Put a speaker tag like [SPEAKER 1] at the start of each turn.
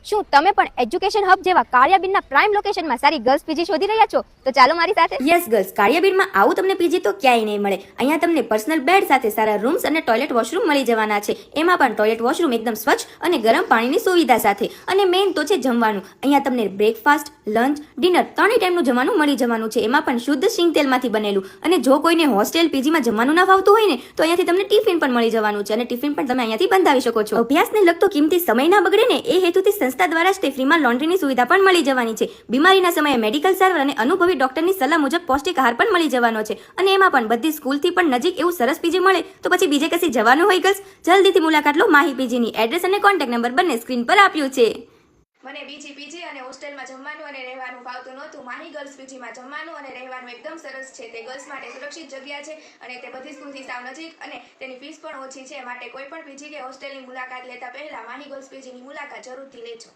[SPEAKER 1] શું તમે પણ એજ્યુકેશન હબ જેવા કાળિયાબીનના પ્રાઇમ લોકેશનમાં સારી ગર્લ્સ પીજી શોધી રહ્યા છો? તો ચાલો મારી સાથે.
[SPEAKER 2] યસ ગર્લ્સ, કાળિયાબીનમાં આવું તમને પીજી તો ક્યાંય નહીં મળે. અહીંયા તમને પર્સનલ બેડ સાથે સારા રૂમ્સ અને ટોયલેટ વોશરૂમ મળી જવાના છે. એમાં પણ ટોયલેટ વોશરૂમ એકદમ સ્વચ્છ અને ગરમ પાણીની સુવિધા સાથે. અને મેઇન તો છે જમવાનું. અહીંયા તમને બ્રેકફાસ્ટ, લંચ, ડિનર ત્રણેય ટાઈમનું જમવાનું મળી જવાનું છે. એમાં પણ શુદ્ધ સિંગ તેલમાંથી બનેલું. અને જો કોઈને હોસ્ટેલ પીજીમાં જમવાનું ના ફાવતું હોય ને તો અહીંયાથી તમને ટિફિન પણ મળી જવાનું છે. અને ટિફિન પણ તમે અહીંયાથી બંધાવી શકો છો. અભ્યાસને લગતો કિંમતી સમય ના બગડે ને એ હેતુથી સંસ્થા દ્વારા જ તે ફ્રીમાં લોન્ડ્રીની સુવિધા પણ મળી જવાની છે. બીમારીના સમયે મેડિકલ સારવાર અને અનુભવી ડોક્ટરની સલાહ મુજબ પૌષ્ટિક આહાર પણ મળી જવાનો છે. અને એમાં પણ બધી સ્કૂલથી પણ નજીક એવું સરસ પીજી મળે તો પછી બીજે કશી જવાનું હોય ગર્લ્સ? જલ્દીથી મુલાકાત લો. માહી પીજીની એડ્રેસ અને કોન્ટેક્ટ નંબર બંને સ્ક્રીન પર આપ્યું છે.
[SPEAKER 3] મને બીજી પીજી અને હોસ્ટેલમાં જમવાનું અને રહેવાનું ફાવતું નહોતું. માહી ગર્લ્સ પીજીમાં જમવાનું અને રહેવાનું એકદમ સરસ છે. તે ગર્લ્સ માટે સુરક્ષિત જગ્યા છે અને તે બધી સ્કૂલથી સાવ નજીક અને તેની ફીસ પણ ઓછી છે. માટે કોઈ પણ પીજી કે હોસ્ટેલની મુલાકાત લેતા પહેલા માહી ગર્લ્સ પીજીની મુલાકાત જરૂરથી લેજો.